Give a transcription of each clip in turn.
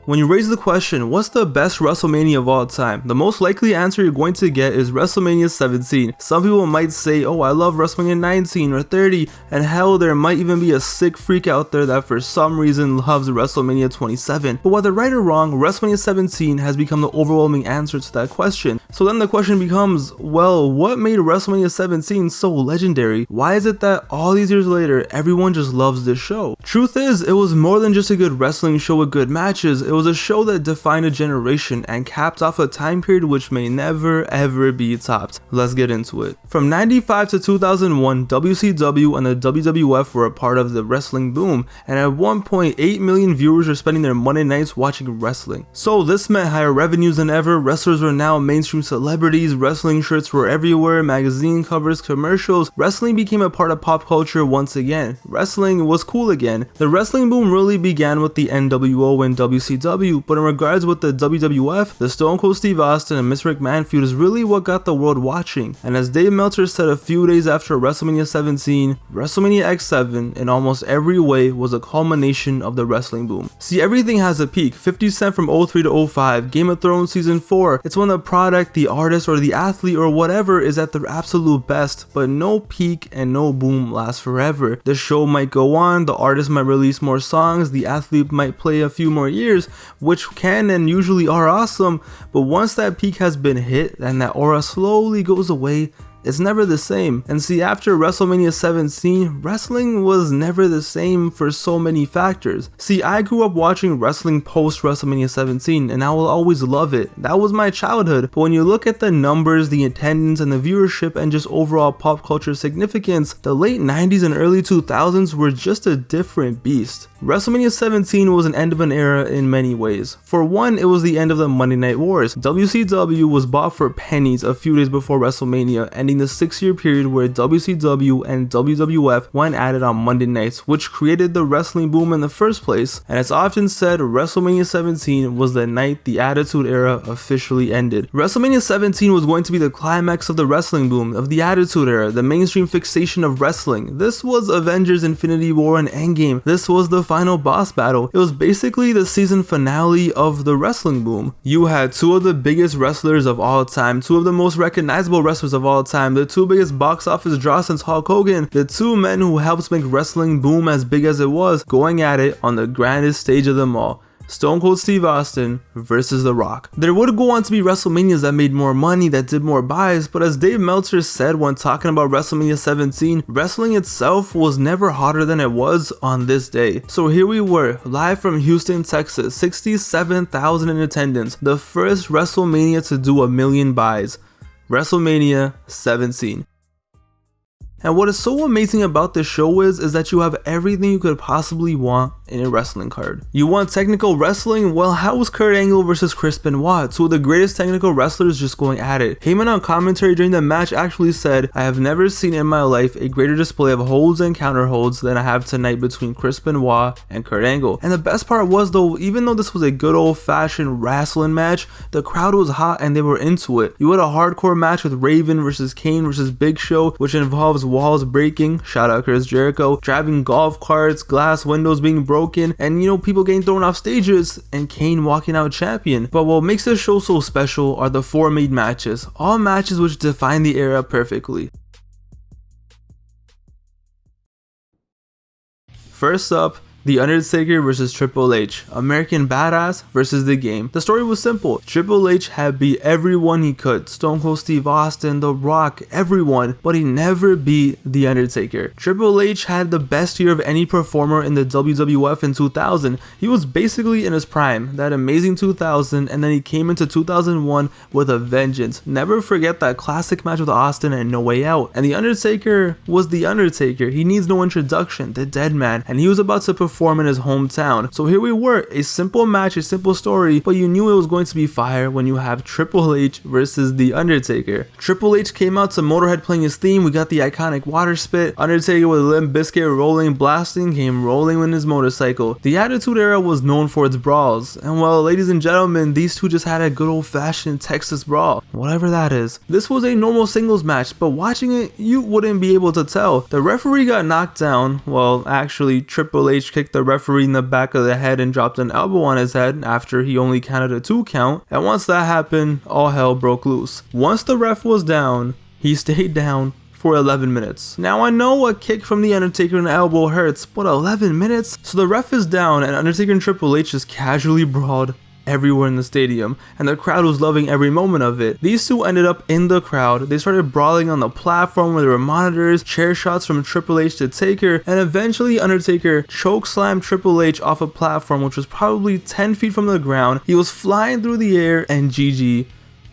When you raise the question, what's the best WrestleMania of all time? The most likely answer you're going to get is WrestleMania 17. Some people might say, oh, I love WrestleMania 19 or 30, and hell, there might even be a sick freak out there that for some reason loves WrestleMania 27. But whether right or wrong, WrestleMania 17 has become the overwhelming answer to that question. So then the question becomes, well, what made WrestleMania 17 so legendary? Why is it that all these years later, everyone just loves this show? Truth is, it was more than just a good wrestling show with good matches. It was a show that defined a generation and capped off a time period which may never ever be topped. Let's get into it. From 95 to 2001, WCW and the WWF were a part of the wrestling boom, and at one point 8 million viewers were spending their Monday nights watching wrestling. So this meant higher revenues than ever. Wrestlers were now mainstream celebrities, wrestling shirts were everywhere, magazine covers, commercials. Wrestling became a part of pop culture once again. Wrestling was cool again. The wrestling boom really began with the NWO and WCW, but in regards with the WWF, the Stone Cold Steve Austin and Mr. McMahon feud is really what got the world watching. And as Dave Meltzer said a few days after WrestleMania 17, WrestleMania X7 in almost every way was a culmination of the wrestling boom. See, everything has a peak. 50 Cent from 03 to 05, Game of Thrones season 4, it's when the product, the artist, or the athlete or whatever is at their absolute best, but no peak and no boom lasts forever. The show might go on, the artist might release more songs, the athlete might play a few more years, which can and usually are awesome, but once that peak has been hit and that aura slowly goes away, it's never the same. And see, after WrestleMania 17, wrestling was never the same for so many factors. See, I grew up watching wrestling post WrestleMania 17 and I will always love it. That was my childhood. But when you look at the numbers, the attendance, and the viewership and just overall pop culture significance, the late 90s and early 2000s were just a different beast. WrestleMania 17 was an end of an era in many ways. For one, it was the end of the Monday Night Wars. WCW was bought for pennies a few days before WrestleMania, ending the 6-year period where WCW and WWF went at it on Monday nights, which created the wrestling boom in the first place. And it's often said WrestleMania 17 was the night the Attitude Era officially ended. WrestleMania 17 was going to be the climax of the wrestling boom, of the Attitude Era, the mainstream fixation of wrestling. This was Avengers Infinity War and Endgame. This was the final boss battle. It was basically the season finale of the wrestling boom. You had two of the biggest wrestlers of all time, two of the most recognizable wrestlers of all time, the two biggest box office draws since Hulk Hogan, the two men who helped make wrestling boom as big as it was, going at it on the grandest stage of them all. Stone Cold Steve Austin versus The Rock. There would go on to be WrestleManias that made more money, that did more buys, but as Dave Meltzer said when talking about WrestleMania 17, wrestling itself was never hotter than it was on this day. So here we were, live from Houston, Texas, 67,000 in attendance, the first WrestleMania to do 1 million buys. WrestleMania 17. And what is so amazing about this show is that you have everything you could possibly want in a wrestling card. You want technical wrestling? Well, how was Kurt Angle versus Chris Benoit, two of the greatest technical wrestlers just going at it? Heyman on commentary during the match actually said, I have never seen in my life a greater display of holds and counter holds than I have tonight between Chris Benoit and Kurt Angle. And the best part was though, even though this was a good old fashioned wrestling match, the crowd was hot and they were into it. You had a hardcore match with Raven versus Kane versus Big Show, which involves walls breaking, shout out Chris Jericho, driving golf carts, glass windows being broken, and people getting thrown off stages, and Kane walking out champion. But what makes this show so special are the 4 main matches, all matches which define the era perfectly. First up, The Undertaker versus Triple H, American Badass versus The Game. The story was simple. Triple H had beat everyone he could, Stone Cold Steve Austin, The Rock, everyone, but he never beat The Undertaker. Triple H had the best year of any performer in the WWF in 2000. He was basically in his prime, that amazing 2000, and then he came into 2001 with a vengeance. Never forget that classic match with Austin and No Way Out. And The Undertaker was The Undertaker. He needs no introduction, the dead man, and he was about to perform in his hometown. So here we were, a simple match, a simple story, but you knew it was going to be fire when you have Triple H versus The Undertaker. Triple H came out to Motorhead playing his theme. We got the iconic water spit. Undertaker with Limp Bizkit rolling, blasting, came rolling in his motorcycle. The Attitude Era was known for its brawls, and well, ladies and gentlemen, these two just had a good old-fashioned Texas brawl, whatever that is. This was a normal singles match, but watching it, you wouldn't be able to tell. The referee got knocked down. Well, actually, Triple H kicked kicked the referee in the back of the head and dropped an elbow on his head after he only counted a 2 count, and once that happened, all hell broke loose. Once the ref was down, he stayed down for 11 minutes. Now I know a kick from the Undertaker and elbow hurts, but 11 minutes? So the ref is down and Undertaker and Triple H just casually brawled everywhere in the stadium, and the crowd was loving every moment of it. These two ended up in the crowd. They started brawling on the platform where there were monitors, chair shots from Triple H to Taker, and eventually Undertaker chokeslammed Triple H off a platform which was probably 10 feet from the ground. He was flying through the air and GG.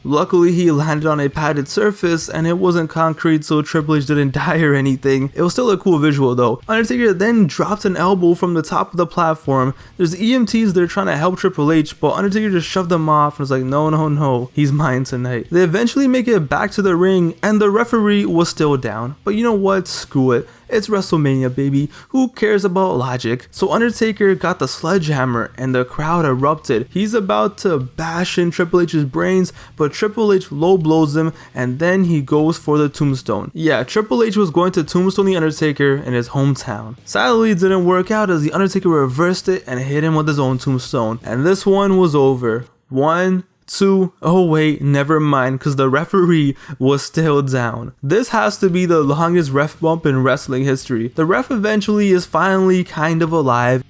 Luckily, he landed on a padded surface and it wasn't concrete, so Triple H didn't die or anything. It was still a cool visual though. Undertaker then dropped an elbow from the top of the platform. There's EMTs there trying to help Triple H, but Undertaker just shoved them off and was like, no, he's mine tonight. They eventually make it back to the ring and the referee was still down. But you know what? Screw it. It's WrestleMania, baby. Who cares about logic? So Undertaker got the sledgehammer and the crowd erupted. He's about to bash in Triple H's brains, but Triple H low blows him and then he goes for the tombstone. Yeah, Triple H was going to tombstone the Undertaker in his hometown. Sadly, it didn't work out as the Undertaker reversed it and hit him with his own tombstone. And this one was over. 1, 2, oh wait, never mind, because the referee was still down. This has to be the longest ref bump in wrestling history. The ref eventually is finally kind of alive,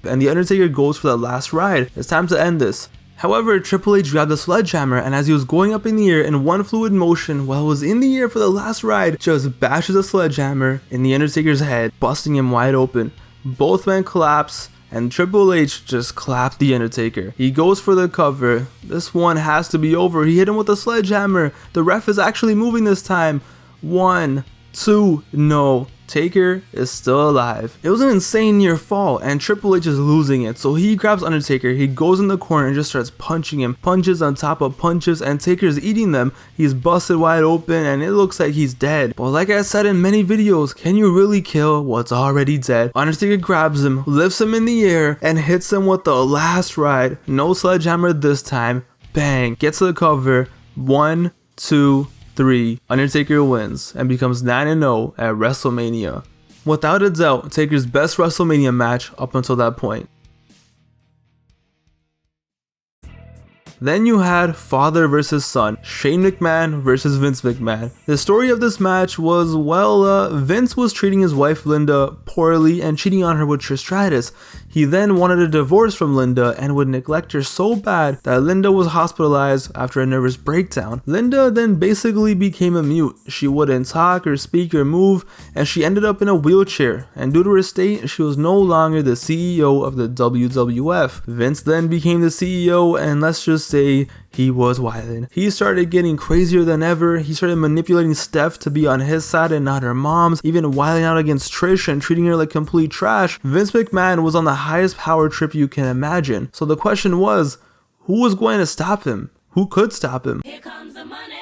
and the Undertaker goes for the last ride. It's time to end this. However, Triple H grabbed the sledgehammer and as he was going up in the air in one fluid motion while it was in the air for the last ride, just bashes a sledgehammer in the Undertaker's head, busting him wide open. Both men collapse, and Triple H just clapped the Undertaker. He goes for the cover. This one has to be over. He hit him with a sledgehammer. The ref is actually moving this time. 1, 2, no. Taker is still alive. It was an insane near fall and Triple H is losing it, so he grabs Undertaker, he goes in the corner and just starts punching him. Punches on top of punches and Taker's eating them. He's busted wide open and it looks like he's dead. But like I said in many videos, can you really kill what's already dead? Undertaker grabs him, lifts him in the air and hits him with the last ride. No sledgehammer this time. Bang. Gets the cover. 1, 2, 3. Undertaker wins and becomes 9-0 at WrestleMania. Without a doubt, Taker's best WrestleMania match up until that point. Then you had father versus son, Shane McMahon versus Vince McMahon. The story of this match was, well, Vince was treating his wife Linda poorly and cheating on her with Trish Stratus. He then wanted a divorce from Linda and would neglect her so bad that Linda was hospitalized after a nervous breakdown. Linda then basically became a mute. She wouldn't talk or speak or move, and she ended up in a wheelchair, and due to her state, she was no longer the CEO of the WWF. Vince then became the CEO, and let's just say he was wildin'. He started getting crazier than ever. He started manipulating Steph to be on his side and not her mom's, even wilding out against Trish and treating her like complete trash. Vince McMahon was on the highest power trip you can imagine. So the question was, who was going to stop him? Who could stop him? Here comes the money.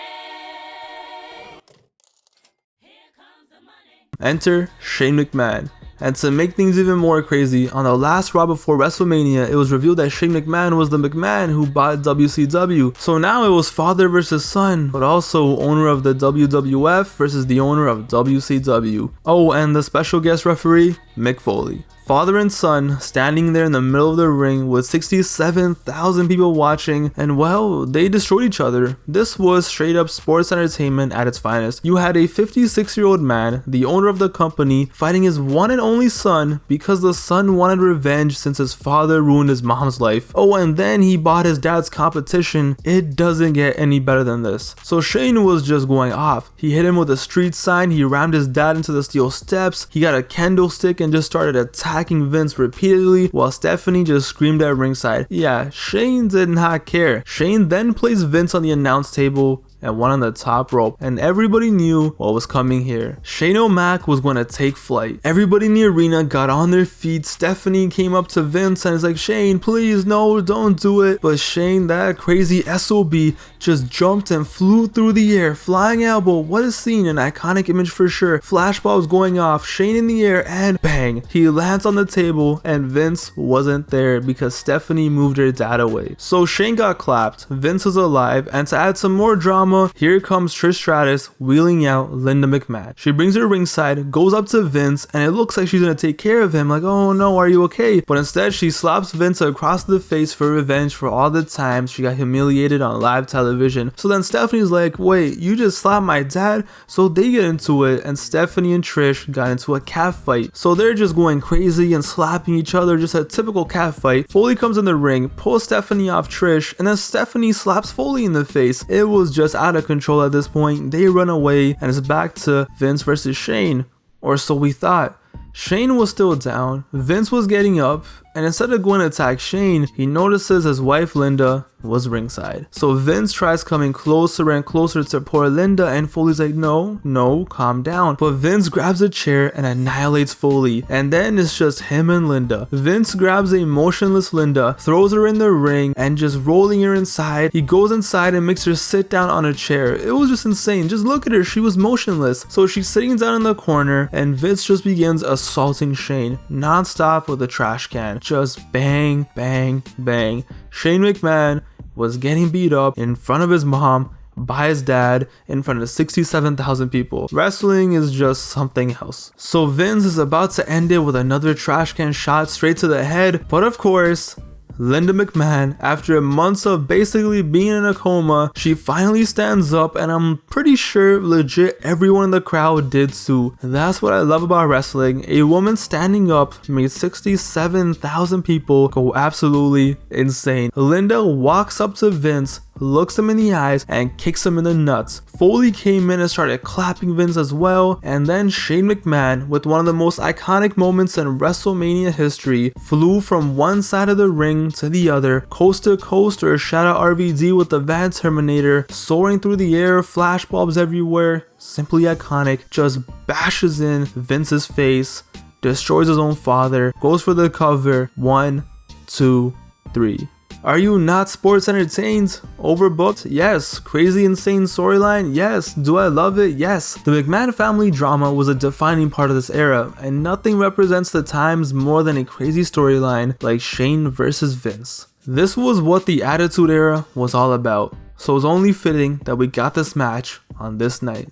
Here comes the money. Enter Shane McMahon. And to make things even more crazy, on the last Raw before WrestleMania, it was revealed that Shane McMahon was the McMahon who bought WCW. So now it was father versus son, but also owner of the WWF versus the owner of WCW. Oh, and the special guest referee, Mick Foley. Father and son standing there in the middle of the ring with 67,000 people watching, and well, they destroyed each other. This was straight up sports entertainment at its finest. You had a 56-year-old man, the owner of the company, fighting his one and only son because the son wanted revenge since his father ruined his mom's life. Oh, and then he bought his dad's competition. It doesn't get any better than this. So Shane was just going off. He hit him with a street sign, he rammed his dad into the steel steps, he got a candlestick and just started attacking Vince repeatedly while Stephanie just screamed at ringside. Yeah, Shane did not care. Shane then placed Vince on the announce table and one on the top rope, and everybody knew what was coming here. Shane O'Mac was going to take flight. Everybody in the arena got on their feet. Stephanie came up to Vince and was like, Shane, please, no, don't do it. But Shane, that crazy SOB, just jumped and flew through the air. Flying elbow, what a scene, an iconic image for sure. Flashballs going off, Shane in the air, and bang, he lands on the table, and Vince wasn't there because Stephanie moved her dad away. So Shane got clapped, Vince was alive, and to add some more drama, drama, here comes Trish Stratus wheeling out Linda McMahon. She brings her ringside, goes up to Vince, and it looks like she's gonna take care of him, like, oh no, are you okay? But instead she slaps Vince across the face for revenge for all the times she got humiliated on live television. So then Stephanie's like, wait, you just slapped my dad? So they get into it, and Stephanie and Trish got into a cat fight. So they're just going crazy and slapping each other, just a typical cat fight. Foley comes in the ring, pulls Stephanie off Trish, and then Stephanie slaps Foley in the face. It was just out of control at this point. They run away, and it's back to Vince versus Shane, or so we thought. Shane was still down, Vince was getting up, and instead of going to attack Shane, he notices his wife Linda was ringside. So Vince tries coming closer and closer to poor Linda, and Foley's like, no, calm down. But Vince grabs a chair and annihilates Foley, and then it's just him and Linda. Vince grabs a motionless Linda, throws her in the ring, and just rolling her inside, he goes inside and makes her sit down on a chair. It was just insane. Just look at her, she was motionless. So she's sitting down in the corner, and Vince just begins assaulting Shane non-stop with a trash can. Just bang, bang, bang. Shane McMahon was getting beat up in front of his mom, by his dad, in front of 67,000 people. Wrestling is just something else. So Vince is about to end it with another trash can shot straight to the head, but of course, Linda McMahon, after months of basically being in a coma, she finally stands up, and I'm pretty sure legit everyone in the crowd did too. That's what I love about wrestling. A woman standing up made 67,000 people go absolutely insane. Linda walks up to Vince, looks him in the eyes, and kicks him in the nuts. Foley came in and started clapping Vince as well, and then Shane McMahon, with one of the most iconic moments in WrestleMania history, flew from one side of the ring to the other, coast to coast, or shout out RVD with the Van Terminator, soaring through the air, flashbulbs everywhere, simply iconic, just bashes in Vince's face, destroys his own father, goes for the cover, 1, 2, 3. Are you not sports entertained? Overbooked? Yes. Crazy insane storyline? Yes. Do I love it? Yes. The McMahon family drama was a defining part of this era, and nothing represents the times more than a crazy storyline like Shane versus Vince. This was what the Attitude Era was all about, so it was only fitting that we got this match on this night.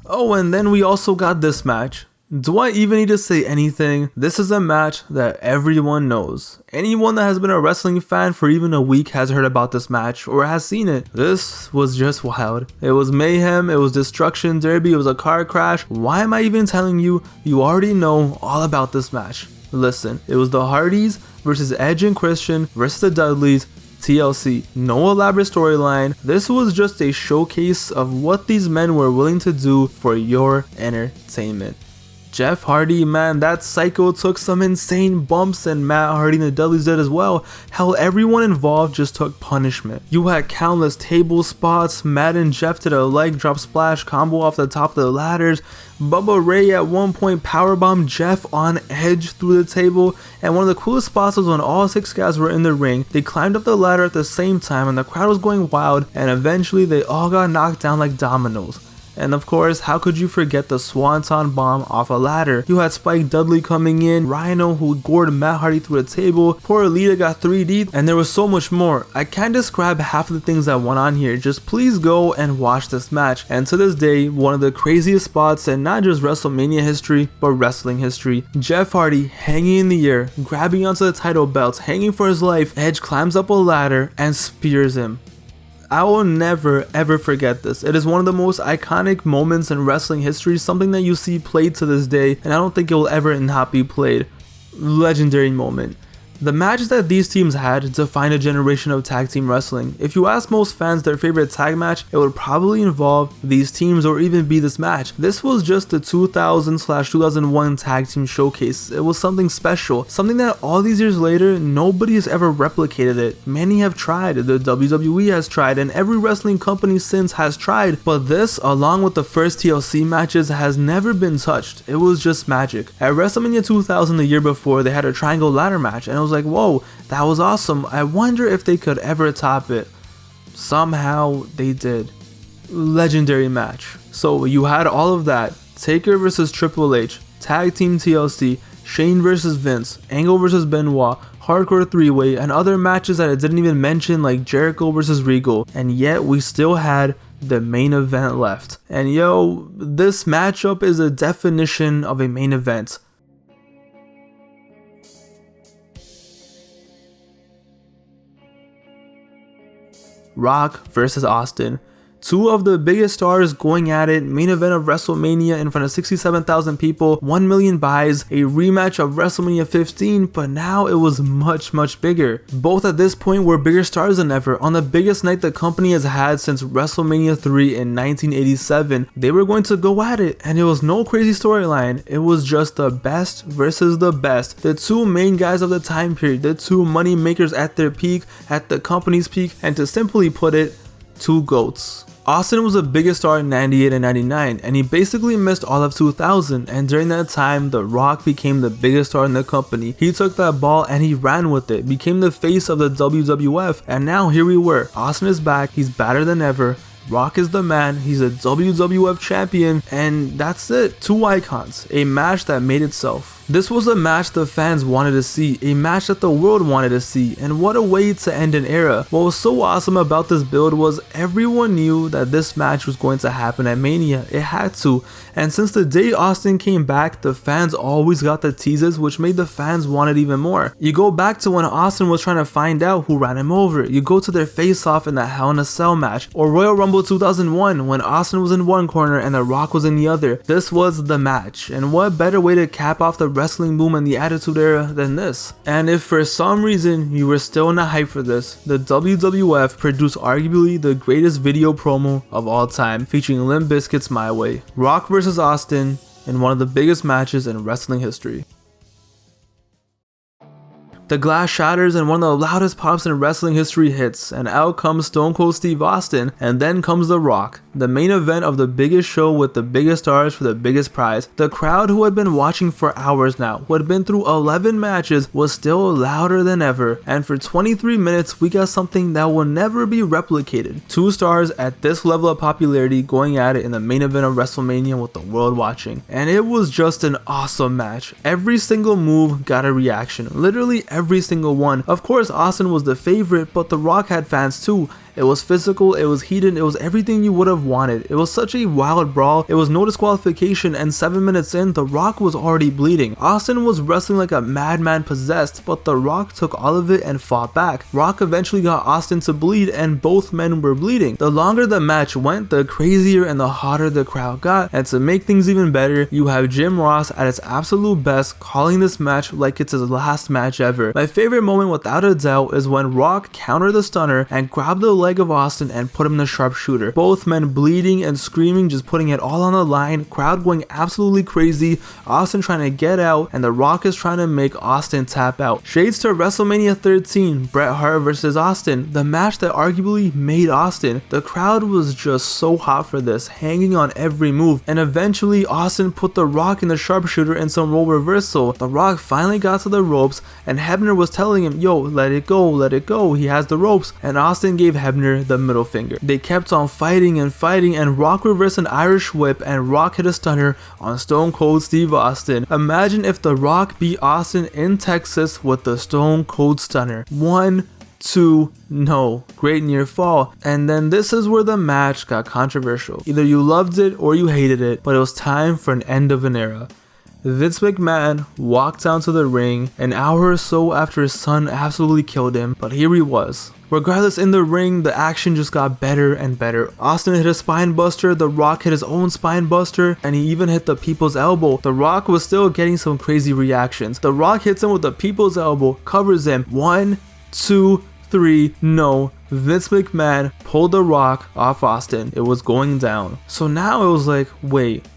Oh, and then we also got this match. Do I even need to say anything? This is a match that everyone knows. Anyone that has been a wrestling fan for even a week has heard about this match or has seen it. This was just wild. It was mayhem, it was destruction derby, it was a car crash. Why am I even telling you? You already know all about this match. Listen, it was the Hardys versus Edge and Christian versus the Dudleys, TLC. No elaborate storyline. This was just a showcase of what these men were willing to do for your entertainment. Jeff Hardy, man, that psycho took some insane bumps, and Matt Hardy and the Dudleys did as well. Hell, everyone involved just took punishment. You had countless table spots. Matt and Jeff did a leg drop splash combo off the top of the ladders. Bubba Ray at one point powerbombed Jeff on Edge through the table, and one of the coolest spots was when all 6 guys were in the ring. They climbed up the ladder at the same time, and the crowd was going wild, and eventually they all got knocked down like dominoes. And of course, how could you forget the Swanton Bomb off a ladder? You had Spike Dudley coming in, Rhino who gored Matt Hardy through the table, poor Alita got 3D, and there was so much more. I can't describe half of the things that went on here, just please go and watch this match. And to this day, one of the craziest spots in not just WrestleMania history, but wrestling history. Jeff Hardy hanging in the air, grabbing onto the title belts, hanging for his life. Edge climbs up a ladder and spears him. I will never ever forget this. It is one of the most iconic moments in wrestling history, something that you see played to this day, and I don't think it will ever not be played. Legendary moment. The matches that these teams had defined a generation of tag team wrestling. If you ask most fans their favorite tag match, it would probably involve these teams or even be this match. This was just the 2000/2001 tag team showcase. It was something special, something that all these years later, nobody has ever replicated it. Many have tried, the WWE has tried, and every wrestling company since has tried, but this, along with the first TLC matches, has never been touched. It was just magic. At WrestleMania 2000 the year before, they had a triangle ladder match, and it was like, whoa, that was awesome. I wonder if they could ever top it. Somehow they did. Legendary match. So you had all of that. Taker versus Triple H, tag team TLC, Shane versus Vince, Angle versus Benoit, Hardcore 3-Way, and other matches that I didn't even mention like Jericho versus Regal, and yet we still had the main event left. And yo, this matchup is a definition of a main event. Rock versus Austin. Two of the biggest stars going at it, main event of WrestleMania in front of 67,000 people, 1 million buys, a rematch of WrestleMania 15, but now it was much bigger. Both at this point were bigger stars than ever. On the biggest night the company has had since WrestleMania 3 in 1987, they were going to go at it, and it was no crazy storyline. It was just the best versus the best. The two main guys of the time period, the two money makers at their peak, at the company's peak, and to simply put it, two GOATs. Austin was the biggest star in 98 and 99, and he basically missed all of 2000, and during that time, The Rock became the biggest star in the company. He took that ball and he ran with it, became the face of the WWF, and now here we were. Austin is back, he's better than ever. Rock is the man, he's a WWF champion, and that's it. Two icons, a match that made itself. This was a match the fans wanted to see, a match that the world wanted to see, and what a way to end an era. What was so awesome about this build was everyone knew that this match was going to happen at Mania. It had to, and since the day Austin came back, the fans always got the teases, which made the fans want it even more. You go back to when Austin was trying to find out who ran him over, you go to their face-off in the Hell in a Cell match, or Royal Rumble 2001 when Austin was in one corner and The Rock was in the other. This was the match, and what better way to cap off the wrestling boom in the Attitude Era than this. And if for some reason you were still not hyped for this, the WWF produced arguably the greatest video promo of all time, featuring Limp Bizkit's My Way. Rock versus Austin in one of the biggest matches in wrestling history. The glass shatters and one of the loudest pops in wrestling history hits, and out comes Stone Cold Steve Austin, and then comes The Rock, the main event of the biggest show with the biggest stars for the biggest prize. The crowd, who had been watching for hours now, who had been through 11 matches, was still louder than ever, and for 23 minutes we got something that will never be replicated. Two stars at this level of popularity going at it in the main event of WrestleMania with the world watching, and it was just an awesome match. Every single move got a reaction, literally every single one. Of course Austin was the favorite, but The Rock had fans too. It was physical, it was heated, it was everything you would have wanted. It was such a wild brawl, it was no disqualification, and 7 minutes in, The Rock was already bleeding. Austin was wrestling like a madman possessed, but The Rock took all of it and fought back. Rock eventually got Austin to bleed, and both men were bleeding. The longer the match went, the crazier and the hotter the crowd got, and to make things even better, you have Jim Ross at his absolute best calling this match like it's his last match ever. My favorite moment without a doubt is when Rock countered the stunner and grabbed the leg of Austin and put him in the sharpshooter. Both men bleeding and screaming, just putting it all on the line, crowd going absolutely crazy, Austin trying to get out, and The Rock is trying to make Austin tap out. Shades to WrestleMania 13, Bret Hart versus Austin, the match that arguably made Austin. The crowd was just so hot for this, hanging on every move, and eventually Austin put The Rock in the sharpshooter and some role reversal. The Rock finally got to the ropes, and Hebner was telling him, yo, let it go, he has the ropes, and Austin gave Hebner the middle finger. They kept on fighting, and Rock reversed an Irish whip, and Rock hit a stunner on Stone Cold Steve Austin. Imagine if The Rock beat Austin in Texas with the Stone Cold Stunner. 1, 2, no. Great near fall. And then this is where the match got controversial. Either you loved it or you hated it, but it was time for an end of an era. Vince McMahon walked down to the ring an hour or so after his son absolutely killed him, but here he was. Regardless, in the ring, the action just got better and better. Austin hit a spine buster, The Rock hit his own spine buster, and he even hit the people's elbow. The Rock was still getting some crazy reactions. The Rock hits him with the people's elbow, covers him. 1, 2, 3, no. Vince McMahon pulled The Rock off Austin. It was going down. So now it was like, wait,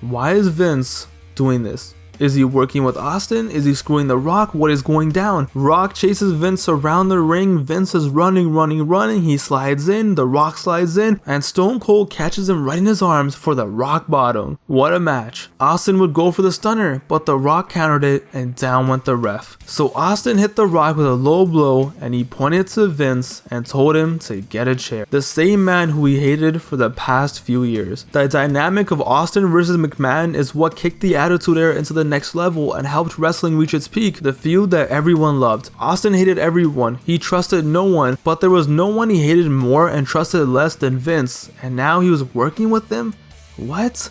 why is Vince doing this? Is he working with Austin? Is he screwing The Rock? What is going down? Rock chases Vince around the ring. Vince is running. He slides in. The Rock slides in. And Stone Cold catches him right in his arms for the rock bottom. What a match. Austin would go for the stunner, but The Rock countered it and down went the ref. So Austin hit The Rock with a low blow and he pointed to Vince and told him to get a chair. The same man who he hated for the past few years. The dynamic of Austin versus McMahon is what kicked the Attitude Era into the next level and helped wrestling reach its peak, the feud that everyone loved. Austin hated everyone, he trusted no one, but there was no one he hated more and trusted less than Vince, and now he was working with him? What?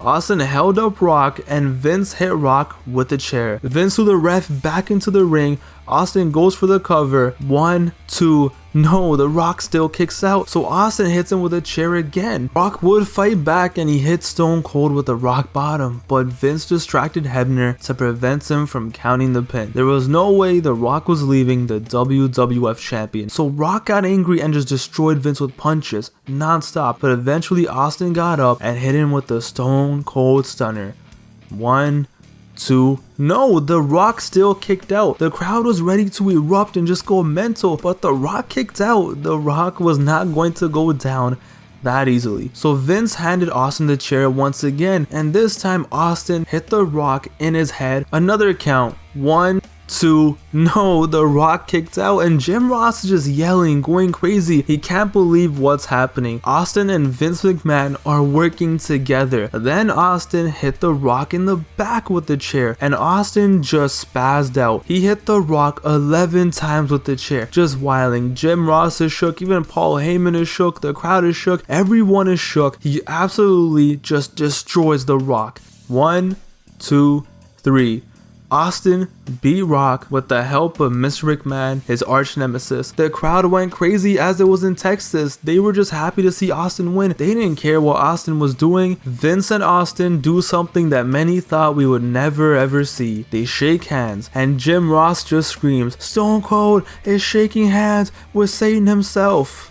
Austin held up Rock and Vince hit Rock with the chair. Vince threw the ref back into the ring. Austin goes for the cover. 1, 2, no, the Rock still kicks out, so Austin hits him with a chair again. Rock would fight back and he hit Stone Cold with the rock bottom, but Vince distracted Hebner to prevent him from counting the pin. There was no way the Rock was leaving the WWF champion, so Rock got angry and just destroyed Vince with punches non-stop, but eventually Austin got up and hit him with the Stone Cold Stunner. 1, 2, no, the Rock still kicked out. The crowd was ready to erupt and just go mental, but the Rock kicked out. The Rock was not going to go down that easily. So Vince handed Austin the chair once again, and this time Austin hit the Rock in his head. Another count. 1, 2, no, the Rock kicked out, and Jim Ross is just yelling, going crazy. He can't believe what's happening. Austin and Vince McMahon are working together. Then Austin hit the Rock in the back with the chair, and Austin just spazzed out. He hit the Rock 11 times with the chair, just whiling. Jim Ross is shook, even Paul Heyman is shook, the crowd is shook, everyone is shook. He absolutely just destroys the Rock. 1, 2, 3. Austin beat Rock with the help of Mr. McMahon, his arch nemesis. The crowd went crazy as it was in Texas. They were just happy to see Austin win. They didn't care what Austin was doing. Vince and Austin do something that many thought we would never ever see. They shake hands, and Jim Ross just screams, "Stone Cold is shaking hands with Satan himself."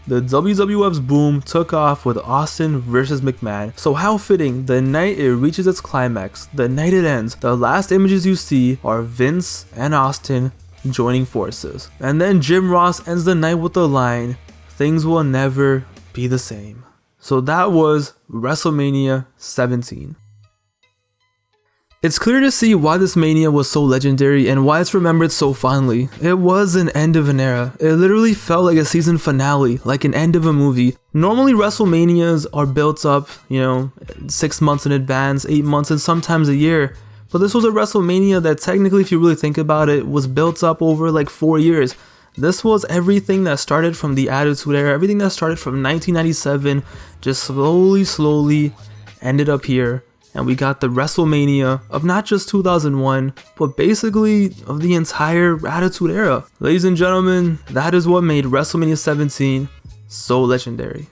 The WWF's boom took off with Austin versus McMahon. So how fitting, the night it reaches its climax, the night it ends, the last images you see are Vince and Austin joining forces. And then Jim Ross ends the night with the line, "Things will never be the same." So that was WrestleMania 17. It's clear to see why this Mania was so legendary and why it's remembered so fondly. It was an end of an era. It literally felt like a season finale, like an end of a movie. Normally WrestleManias are built up, 6 months in advance, 8 months, and sometimes a year. But this was a WrestleMania that technically, if you really think about it, was built up over like 4 years. This was everything that started from the Attitude Era, everything that started from 1997, just slowly ended up here. And we got the WrestleMania of not just 2001, but basically of the entire Attitude Era. Ladies and gentlemen, that is what made WrestleMania 17 so legendary.